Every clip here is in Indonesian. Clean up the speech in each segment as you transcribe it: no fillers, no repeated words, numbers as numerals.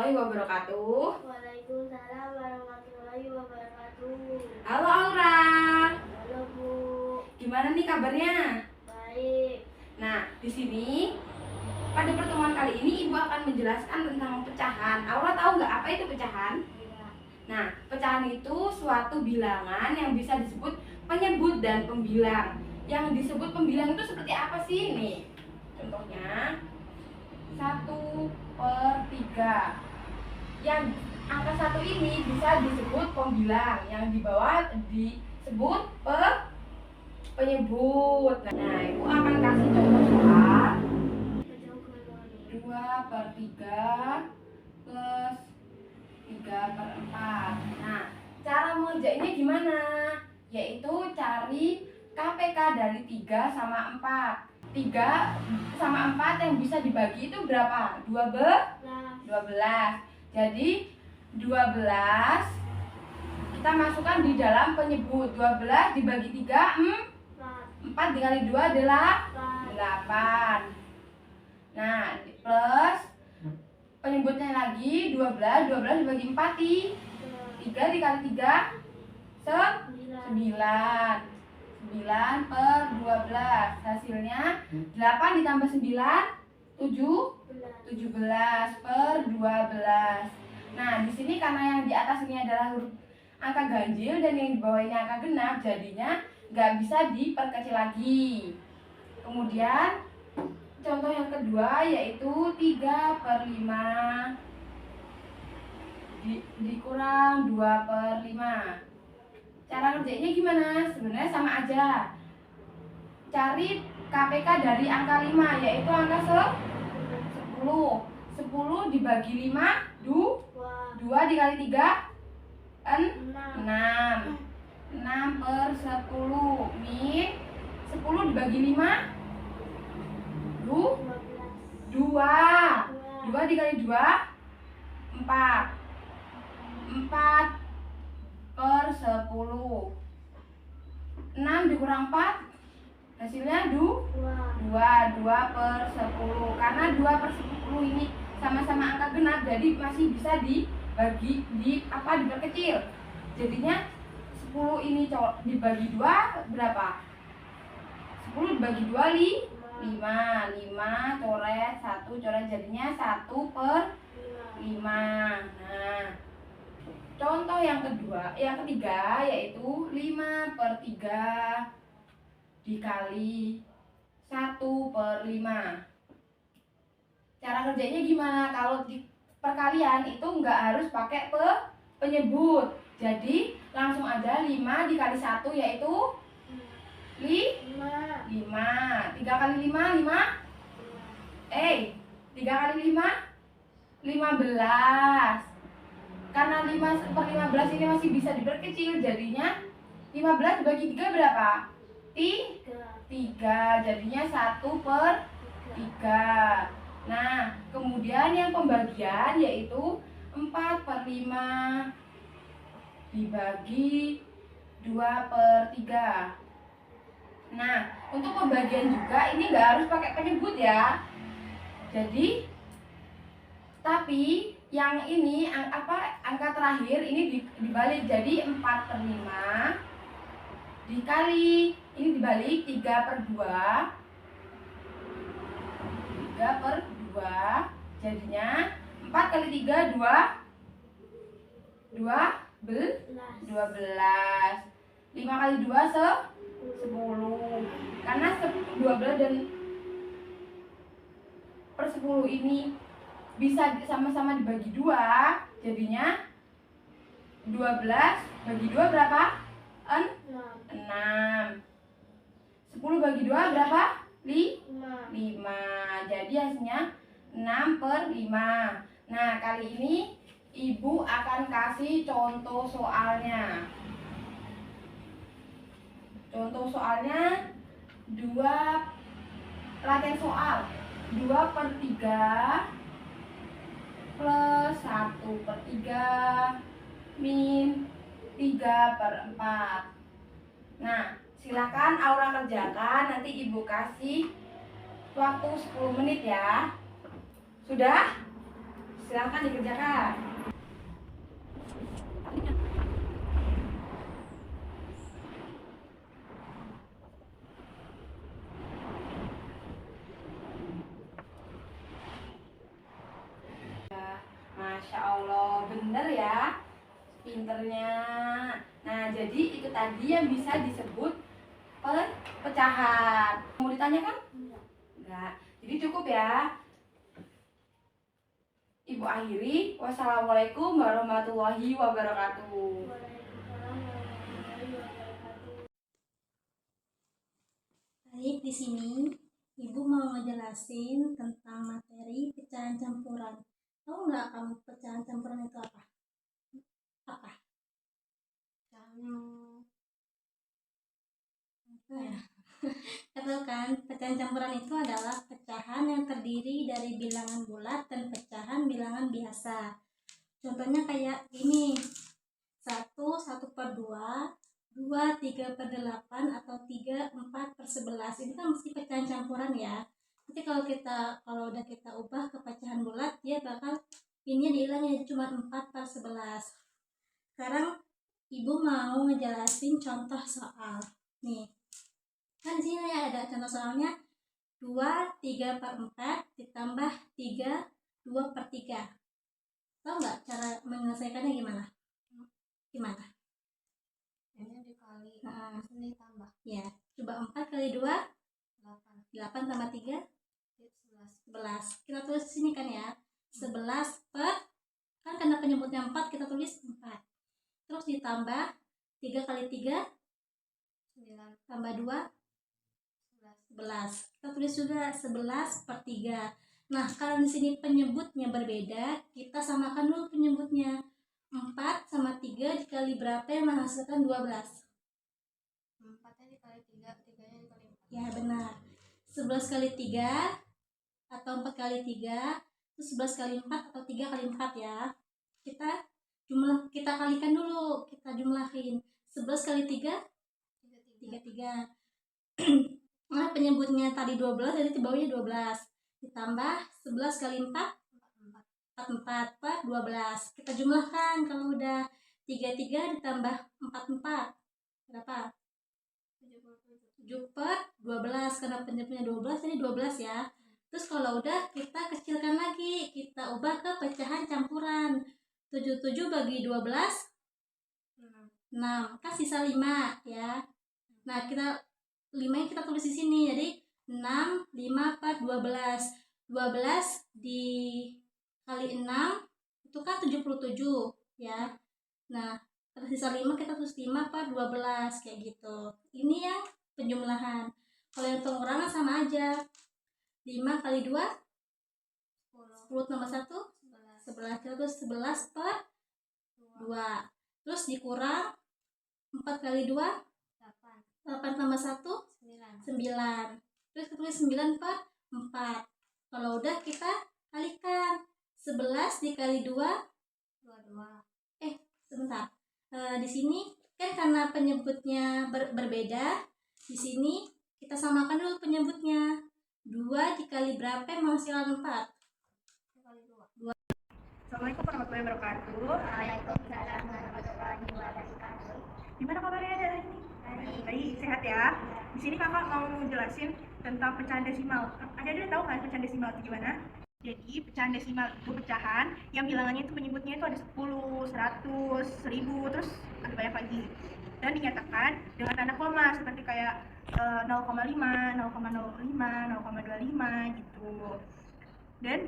warahmatullahi wabarakatuh. Waalaikumsalam warahmatullahi wabarakatuh. Halo Aura, Halo Bu. gimana nih kabarnya? Baik. Nah, di sini pada pertemuan kali ini Ibu akan menjelaskan tentang pecahan. Aura tahu nggak apa itu pecahan? Ya. Nah, pecahan itu suatu bilangan yang bisa disebut penyebut dan pembilang. Yang disebut pembilang itu seperti apa sih nih? Contohnya 1/3. Yang angka 1 ini bisa disebut pembilang, yang di bawah disebut penyebut. Nah, Ibu akan kasih contoh soal 2/3 plus 3/4. Nah, cara mengerjainnya gimana? Yaitu cari KPK dari 3 sama 4. 3 sama 4 yang bisa dibagi itu berapa? 12. Jadi 12 kita masukkan di dalam penyebut. 12 dibagi 3, 4 dikali 2 adalah 8. Nah, plus penyebutnya lagi 12 dibagi 4 3 dikali 3 9. 9/12 hasilnya 8 ditambah 9 17/12. Nah, di sini karena yang di atas ini adalah huruf angka ganjil dan yang di bawah ini angka genap, jadinya nggak bisa diperkecil lagi. Kemudian contoh yang kedua yaitu 3/5 dikurang 2/5. Cara kerjanya gimana? Sebenarnya sama aja. Cari KPK dari angka 5, yaitu angka 10. 10 dibagi 5, 2 dikali 3, 6. 6/10 min 10 dibagi 5, 2. 2 dikali 2, 4. 4/10. 6 dikurang 4 hasilnya 2/10. Karena 2/10 ini sama-sama angka genap, jadi masih bisa dibagi diperkecil. Jadinya 10 ini dibagi 2 berapa? 10 dibagi 2 5 coret 1 coret, jadinya 1/5. Nah, contoh yang ketiga yaitu 5/3 dikali 1/5. Cara kerjanya gimana? Kalau di perkalian itu nggak harus pakai penyebut. Jadi langsung aja 5 dikali 1 yaitu 5. 3 kali 5 3 kali 5 15. Karena 5/15 ini masih bisa diperkecil, jadinya 15 dibagi 3 berapa? 3. Jadinya 1/3. Nah, kemudian yang pembagian yaitu 4/5 dibagi 2/3. Nah, untuk pembagian juga ini nggak harus pakai penyebut ya. Jadi, tapi yang ini angka terakhir ini dibalik, jadi 4/5 dikali ini dibalik 3/2 jadinya 4 kali 3 12. 5 kali 2 10. Karena 12 dan per 10 ini bisa sama-sama dibagi 2, jadinya 12 bagi 2 berapa? 6. 10 bagi 2 berapa? 5. Jadi hasilnya 6/5. Nah, kali ini Ibu akan kasih contoh soalnya. Contoh soalnya latihan soal 2/3 plus 1/3 min 3/4. Nah, silakan Aura kerjakan, nanti Ibu kasih waktu 10 menit ya. Sudah? Silakan dikerjakan. Masya Allah, bener ya pinternya. Nah, jadi itu tadi yang bisa disebut perpecahan. Mau ditanyakan? Enggak. Jadi cukup ya. Ibu akhiri. Wassalamualaikum warahmatullahi wabarakatuh. Waalaikumsalam warahmatullahi wabarakatuh. Baik, di sini Ibu mau ngejelasin tentang materi pecahan campuran. Tahu nggak kamu pecahan campuran itu apa? Apa? Ya. Tahu kan, pecahan campuran itu adalah pecahan yang terdiri dari bilangan bulat dan pecahan bilangan biasa. Contohnya kayak ini, 1, 1/2, 2, 3/8, atau 3, 4/11. Ini kan mesti pecahan campuran ya. Nanti kalau udah kita ubah ke pecahan bulat, dia bakal ini dihilang ya, cuma 4/11. Sekarang Ibu mau ngejelasin contoh soal. Nih, kan di sini ada contoh soalnya 2, 3/4 ditambah 3, 2/3. Tahu nggak cara menyelesaikannya gimana? Gimana? Ini dikali, Nah, ini tambah ya, coba 4 kali 2, 8, 8 tambah 3, 11. 11. Kita tulis di sini kan ya, 11 per, kan karena penyebutnya 4, kita tulis 4. Terus ditambah 3 kali 3, 9, tambah 2, 11. 11. Kita tulis juga 11/3. Nah, kalau di sini penyebutnya berbeda, kita samakan dulu penyebutnya. 4 sama 3 dikali berapa yang menghasilkan 12? 4-nya dikali 3, 3-nya dikali 4. Ya, benar. 11 kali 3 atau 4 kali 3, itu 11 kali 4 atau 3 kali 4 ya. Kita kalikan dulu, kita jumlahin. 11 kali 3, 33. Nah, penyebutnya tadi 12, jadi di bawahnya 12. Ditambah 11 kali 4, 44 per 12. Kita jumlahkan kalau udah 33 ditambah 44. Berapa? 7 per 12, karena penyebutnya 12, jadi 12 ya. Terus kalau udah, kita kecilkan lagi, kita ubah ke pecahan campuran. 77 bagi 12, 6. Kan sisa 5 ya. Nah, 5 yang kita tulis di sini, jadi 6, 5 per 12. 12 dikali 6 itu kan 77 ya. Nah, tersisa 5, kita tulis 5 per 12 kayak gitu. Ini yang penjumlahan. Kalau yang pengurangan sama aja. 5 kali 2, 10 tambah 1, 11. Kita tulis 11 per 2. Terus dikurang 4 kali 2, 8 tambah 1, 9. Terus kita tulis 9 per 4. Kalau udah, kita kalikan. 11 dikali 2, 22. Sebentar. Di sini kan karena penyebutnya berbeda, di sini kita samakan dulu penyebutnya. 2 dikali berapa yang menghasilkan 4? Dikali 2. Assalamualaikum warahmatullahi wabarakatuh. Waalaikumsalam warahmatullahi wabarakatuh. Gimana kabarnya hari ini? Baik, sehat ya. Di sini kakak mau jelasin tentang pecahan desimal. Ada tahu kan pecahan desimal itu gimana? Jadi pecahan desimal itu pecahan yang bilangannya itu penyebutnya itu ada 10, 100, 1000, terus ada banyak lagi. Dan dinyatakan dengan tanda koma seperti kayak 0,5, 0,05, 0,25 gitu. Dan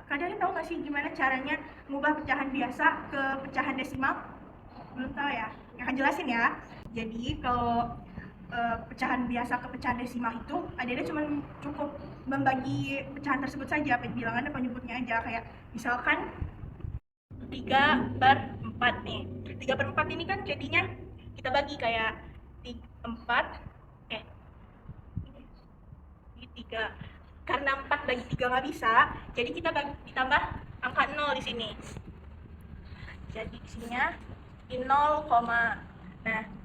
kalian tahu nggak sih gimana caranya mengubah pecahan biasa ke pecahan desimal? Belum tahu ya? Yang akan jelasin ya. Jadi kalau pecahan biasa ke pecahan desimal itu adanya cuma cukup membagi pecahan tersebut saja, bilangannya penyebutnya aja, kayak misalkan 3/4 nih. 3/4 ini kan jadinya kita bagi kayak 4 ini 3. Karena 4 bagi 3 nggak bisa, jadi kita ditambah angka 0 di sini. Jadi di sininya di 0, nah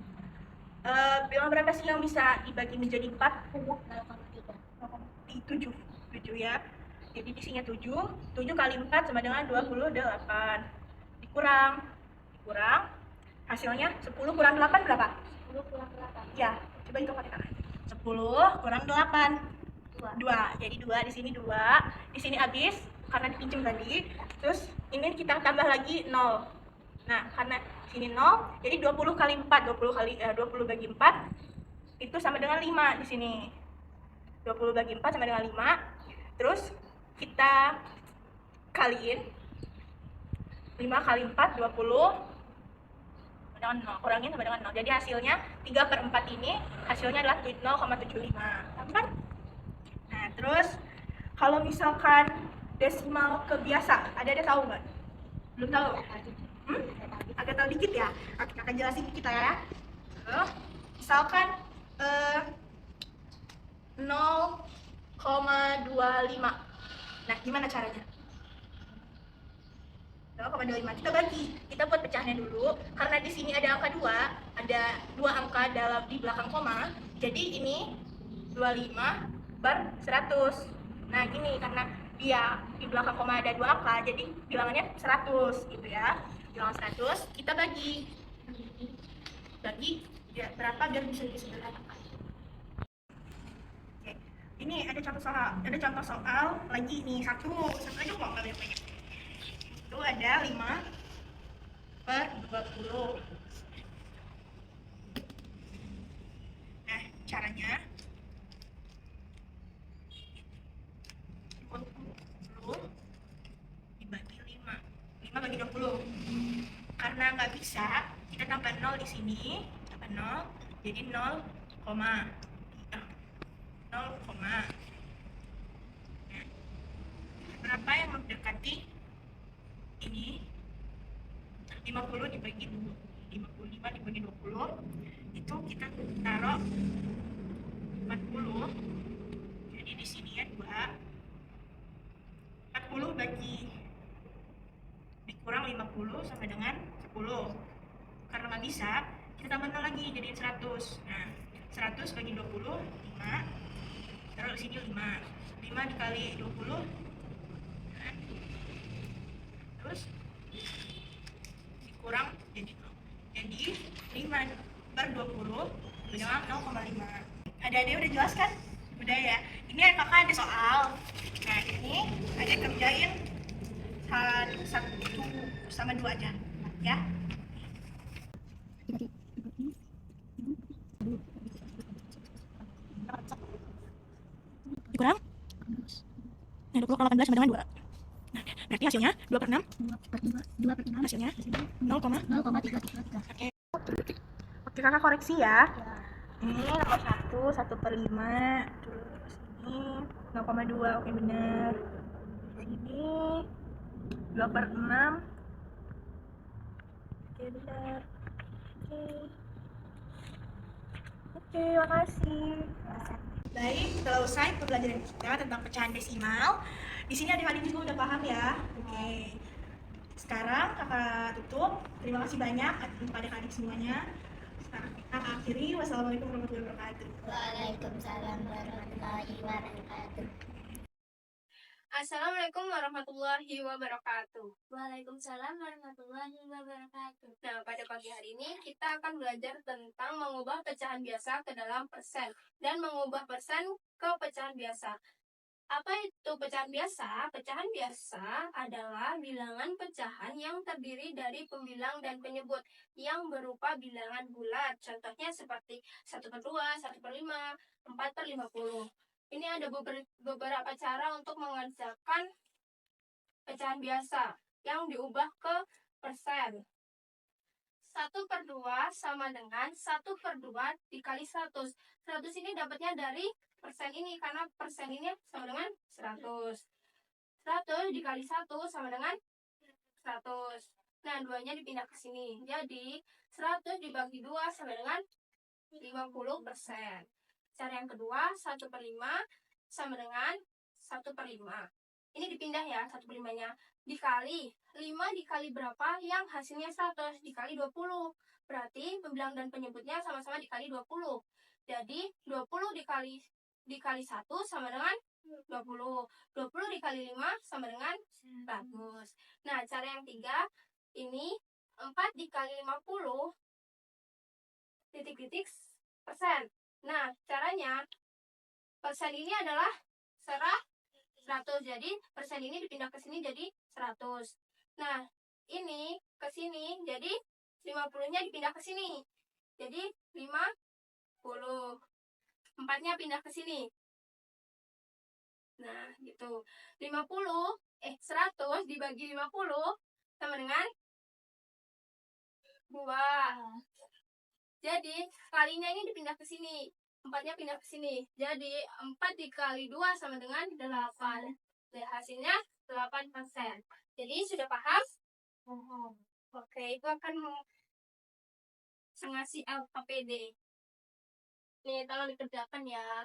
bilang berapa sih yang bisa dibagi menjadi 4? 0,3. 7 ya. Jadi isinya 7. 7 kali 4 sama dengan 28. Dikurang. Hasilnya 10 kurang 8 berapa? 10 kurang 8. Ya, coba hitung pakai tangan. 10 kurang 8. 2. Jadi 2 di sini 2. Di sini habis karena dipinjam tadi. Terus ini kita tambah lagi 0. Nah, karena sini 0, jadi 20 kali 4, 20 bagi 4 itu sama dengan 5 di sini. 20 bagi 4 sama dengan 5. Terus kita kaliin 5 kali 4 20 sama dengan 0. Kurangin sama dengan 0. Jadi hasilnya 3/4 ini hasilnya adalah 0,75. Kan? Nah, terus kalau misalkan desimal ke biasa, ada tahu nggak? Belum tahu? Agak tahu dikit ya. Oke, akan jelasin dikit lah ya. Misalkan 0,25. Nah, gimana caranya? 0,25 kita bagi. Kita buat pecahannya dulu. Karena di sini ada angka 2, ada 2 angka di belakang koma. Jadi ini 25/100. Nah, gini karena dia di belakang koma ada 2 angka, jadi bilangannya 100 gitu ya. Bilangan 100 kita bagi ya, berapa biar bisa disederhanakan. Oke. Ini ada contoh soal lagi nih, satu aja kok nggak banyak. Itu ada 5/20. Nah, caranya 20 dibagi 5. 5 bagi 20. Karena nggak bisa, kita tambah 0 di sini, tambah 0, jadi 0, 0, nah, berapa yang mendekati ini? 50 dibagi 55 dibagi 20 itu kita taruh 40. Jadi di sini ya 2. 40 dikurang 50 sama dengan 10. Karena nggak bisa, kita tambah 0 lagi jadi 100. Nah, 100 bagi 20 5. Taruh di sini 5. 5 dikali 20. Terus dikurang jadi 0. Jadi 5/20 dengan 0,5. Adik-adik udah jelas kan? Udah ya. Ini kakak ada soal. Nah, ini adik kerjain 1 sama 2 aja ya. Dikurang. Nah, 20 kalau 18 sama dengan 2. Nah, berarti hasilnya 2/6. Hasilnya 0,33. Oke, kakak koreksi ya. Ini nomor 1/5. Terus ini 0,2. Oke, benar. Sini 2/6. Oke, benar. Oke, makasih. Baik, setelah usai pembelajaran kita tentang pecahan desimal. Di sini adik-adik juga udah paham ya. Oke. Sekarang kakak tutup. Terima kasih banyak untuk adik-adik semuanya. Sekarang kita akhiri. Wassalamualaikum warahmatullahi wabarakatuh. Waalaikumsalam warahmatullahi wabarakatuh. Assalamualaikum warahmatullahi wabarakatuh. Waalaikumsalam warahmatullahi wabarakatuh. Nah, pada pagi hari ini kita akan belajar tentang mengubah pecahan biasa ke dalam persen dan mengubah persen ke pecahan biasa. Apa itu pecahan biasa? Pecahan biasa adalah bilangan pecahan yang terdiri dari pembilang dan penyebut yang berupa bilangan bulat. Contohnya seperti 1/2, 1/5, 4/50. Ini ada beberapa cara untuk mengerjakan pecahan biasa yang diubah ke persen. 1/2 sama dengan 1/2 dikali 100. 100 ini dapatnya dari persen ini karena persen ini sama dengan 100. 100 dikali 1 sama dengan 100. Nah, 2-nya dipindah ke sini. Jadi 100 dibagi 2 sama dengan 50%. Cara yang kedua, 1/5 sama dengan 1/5. Ini dipindah ya, 1/5-nya. Dikali 5 dikali berapa yang hasilnya 100 dikali 20. Berarti pembilang dan penyebutnya sama-sama dikali 20. Jadi 20 dikali 1 sama dengan 20. 20 dikali 5 sama dengan 100. Nah, cara yang 3 ini 4 dikali 50 titik-titik persen. Nah, caranya persen ini adalah 100. Jadi persen ini dipindah ke sini jadi 100. Nah, ini ke sini jadi 50-nya dipindah ke sini. Jadi 50. 4-nya pindah ke sini. Nah, gitu. 100 dibagi 50 sama dengan 2. Jadi, kalinya ini dipindah ke sini. 4-nya pindah ke sini. Jadi, 4 dikali 2 sama dengan 8. Dan hasilnya 8%. Jadi, sudah paham? Oke, itu akan ngasih APD. Nih, tolong dikerjakan ya.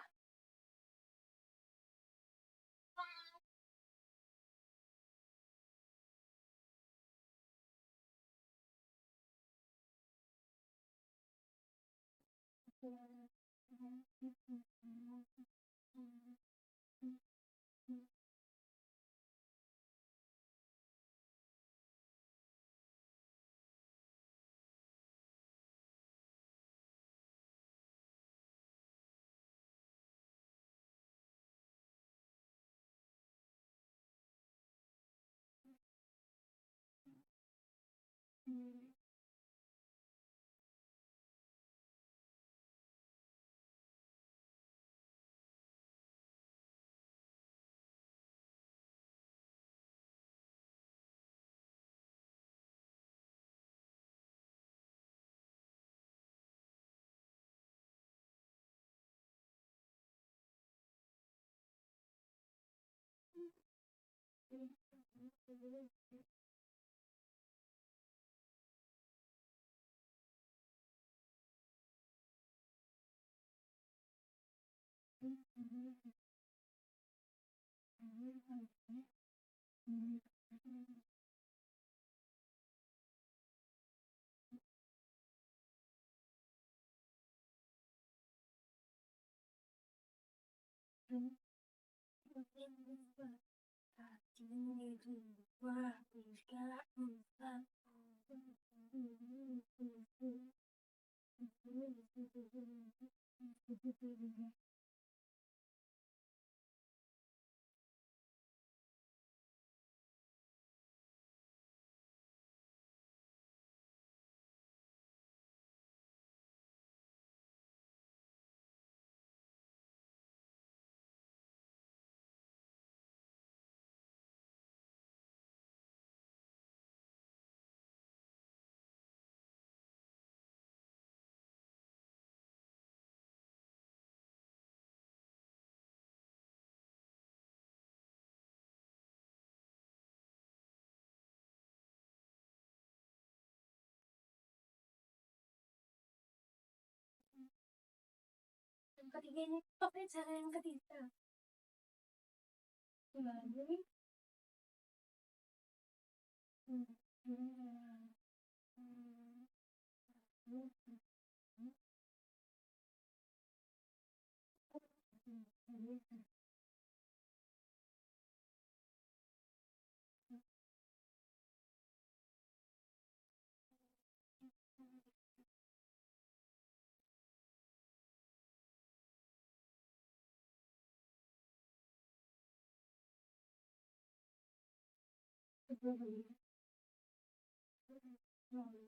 Yang ketiga ini pakai cara yang ketiga. Lalu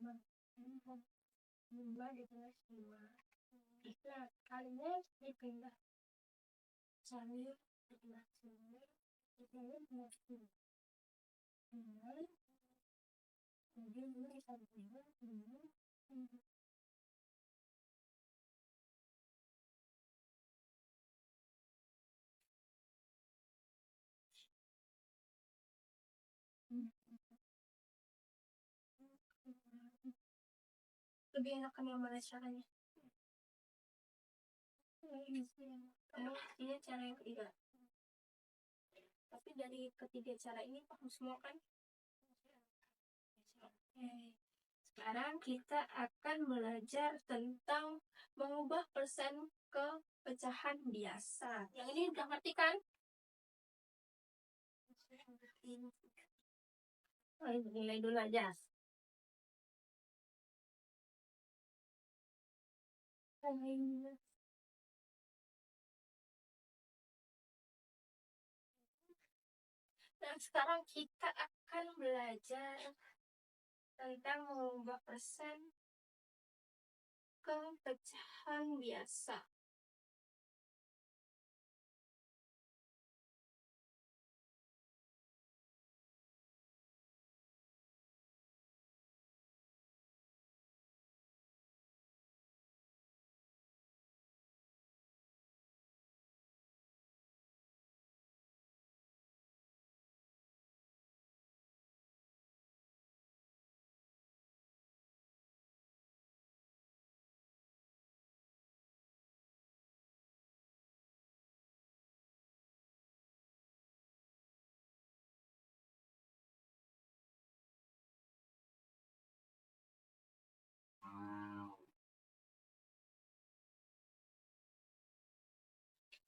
nah, kalinya dipindah sambil dipindah sini, dipindah sini. Kemudian ini bisa dipindah sini. Lebih enakan yang mana caranya? Ini cara yang ketiga. Tapi dari ketiga cara ini paham semua kan? Oke. Sekarang kita akan belajar tentang mengubah persen ke pecahan biasa. Yang ini udah ngerti kan? Oh, nilai dulu aja. Nah, sekarang kita akan belajar tentang mengubah persen ke pecahan biasa.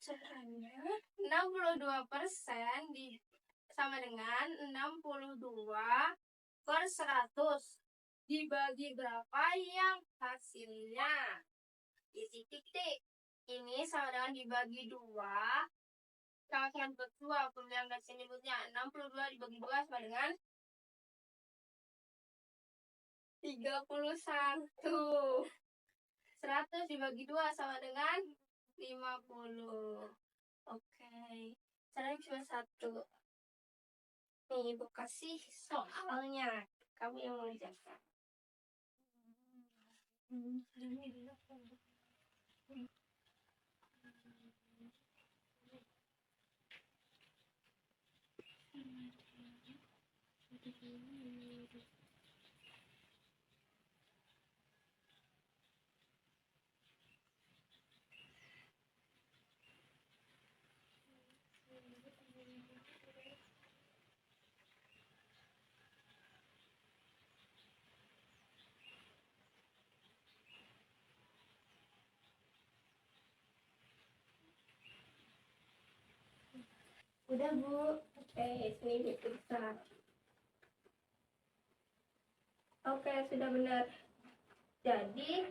Caranya 62% sama dengan 62/100. Dibagi berapa yang hasilnya? Isi titik. Ini sama dengan dibagi 2. Kalian berdua kemudian dari sini bentuknya 62 dibagi 2 sama dengan 31. 100 dibagi 2 sama dengan 50. Oke. Caranya cuma satu. Nih, Ibu kasih soalnya. Kamu yang mengerjakan. Udah, Bu. Oke, sini diperiksa. Oke, sudah benar. Jadi,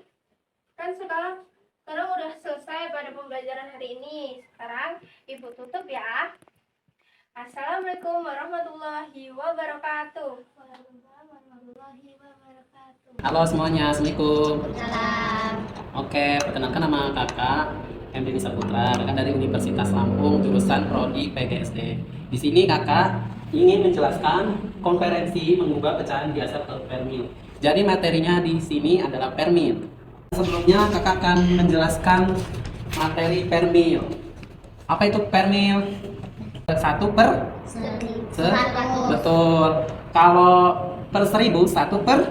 kan sekarang udah selesai pada pembelajaran hari ini. Sekarang Ibu tutup ya. Assalamualaikum warahmatullahi wabarakatuh. Waalaikumsalam warahmatullahi wabarakatuh. Halo semuanya, Assalamualaikum. Oke, perkenalkan nama kakak M. Denny Saputra, kakak dari Universitas Lampung, jurusan Prodi PGSD. Di sini kakak ingin menjelaskan konferensi mengubah pecahan biasa ke permil. Jadi materinya di sini adalah permil. Sebelumnya kakak akan menjelaskan materi permil. Apa itu permil? 1 per 100. Betul. Kalau per 1000, 1 per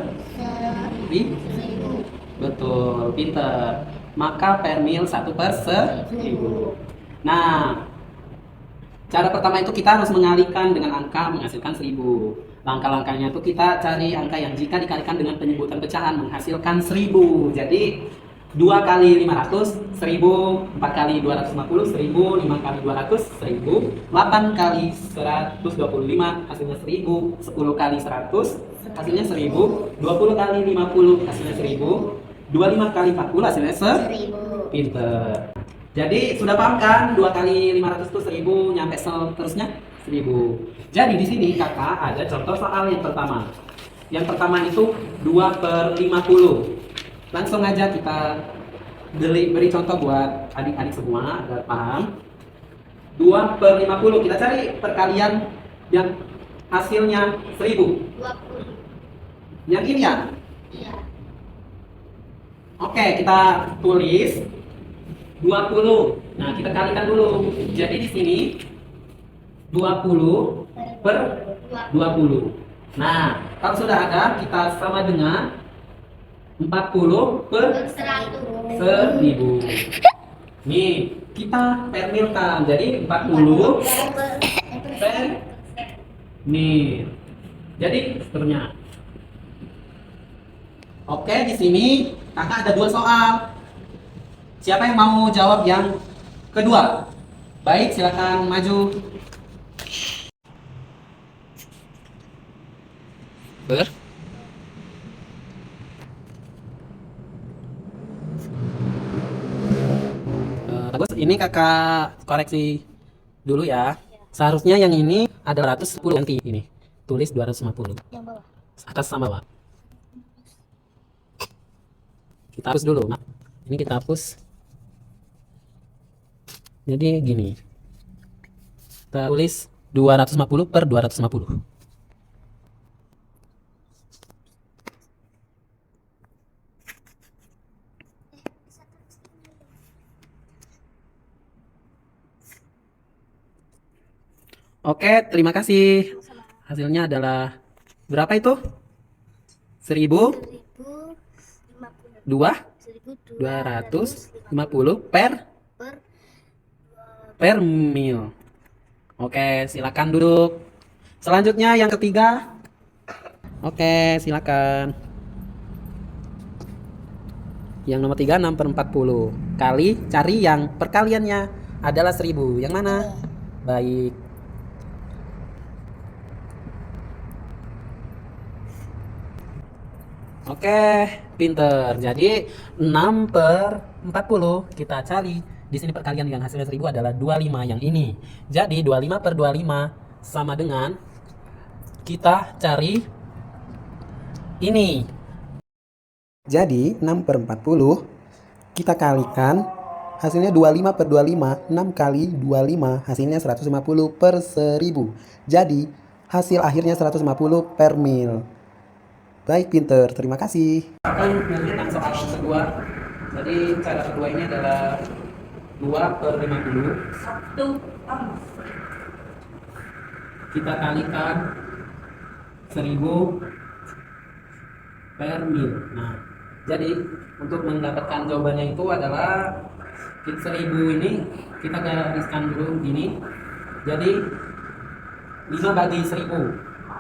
1000. Betul, pinter. Maka permil 1 per 1000. Nah, cara pertama itu kita harus mengalihkan dengan angka menghasilkan 1000. Langkah-langkahnya itu kita cari angka yang jika dikalikan dengan penyebutan pecahan menghasilkan 1000. Jadi 2 kali 500, 1000, 4 kali 250, 1000, 5 kali 200, 1000, 8 kali 125, hasilnya 1000, 10 kali 100, hasilnya 1000, 20 kali 50, hasilnya 1000, 25 kali 40, hasilnya 1000. Pinter. Jadi sudah paham kan? 2 kali 500 itu 1000, nyampe seterusnya 1000. Jadi di sini kakak ada contoh soal yang pertama. Yang pertama itu 2 per 50. Langsung aja kita beri contoh buat adik-adik semua agar paham. 2 per 50, kita cari perkalian yang hasilnya 1000. 20. Yang ini ya? Iya. Oke, kita tulis 20. Nah, kita kalikan dulu. Jadi di sini 20 per 20. Nah, kalau sudah ada, kita sama dengan 40 per 1000. Nih, kita permilkan. Jadi 40 per mil. Jadi seterusnya. Oke, di sini kakak ada 2 soal. Siapa yang mau jawab yang kedua? Baik, silakan maju. per. Bagus, ini kakak koreksi dulu ya. Seharusnya yang ini ada 210 ganti ini. Tulis 250. Yang bawah. Atas sama bawah. Kita hapus dulu, Mak. Ini kita hapus. Jadi gini. Kita tulis 250 per 250. Oke, terima kasih. Hasilnya adalah berapa itu? 1000 250 per mil. Oke, silakan duduk. Selanjutnya yang ketiga. Oke, silakan. Yang nomor 3 6 per 40 kali cari yang perkaliannya adalah 1000. Yang mana? Baik. Oke, pinter. Jadi 6 per 40 kita cari. Di sini perkalian yang hasilnya 1000 adalah 25 yang ini. Jadi 25 per 25 sama dengan kita cari ini. Jadi 6 per 40 kita kalikan hasilnya 25 per 25. 6 kali 25 hasilnya 150 per 1000. Jadi hasil akhirnya 150 per mil. Baik, pinter. Terima kasih. Akan melanjutkan soal kedua. Jadi cara kedua ini adalah 2 per 50. Kita kalikan 1000 per mil. Nah, jadi untuk mendapatkan jawabannya itu adalah 1000 ini kita gariskan dulu gini. Jadi 5 bagi 1000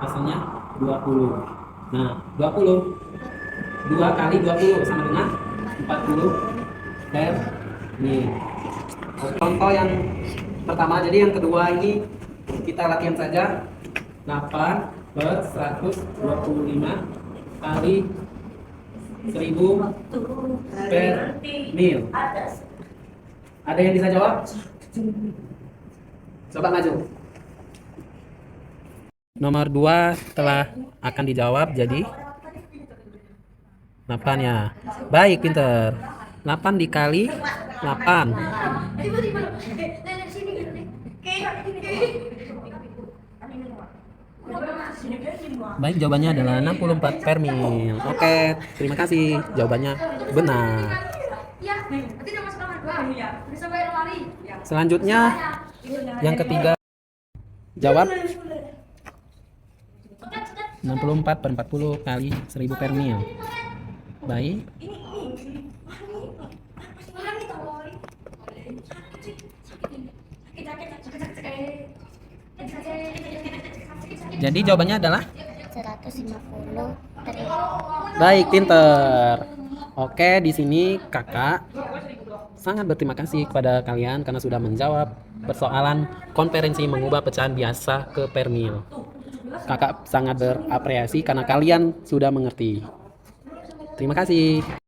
hasilnya 20. Nah, 20 2 kali 20 sama dengan 40 per mil. Contoh yang pertama, jadi yang kedua ini kita latihan saja. 8 per 125 kali 1000 per mil. Ada yang bisa jawab? Coba maju. Nomor 2 telah akan dijawab, jadi 8 ya. Baik, pinter. 8 dikali 8. Baik, jawabannya adalah 64 per mil. Oke, terima kasih. Jawabannya benar. Selanjutnya yang ketiga, jawab 64 per 40 kali 1000 per mil. Baik. Jadi jawabannya adalah 150 per. baik, pinter. Oke, di sini kakak sangat berterima kasih kepada kalian karena sudah menjawab persoalan konferensi mengubah pecahan biasa ke per mil. Kakak sangat berapresiasi karena kalian sudah mengerti. Terima kasih.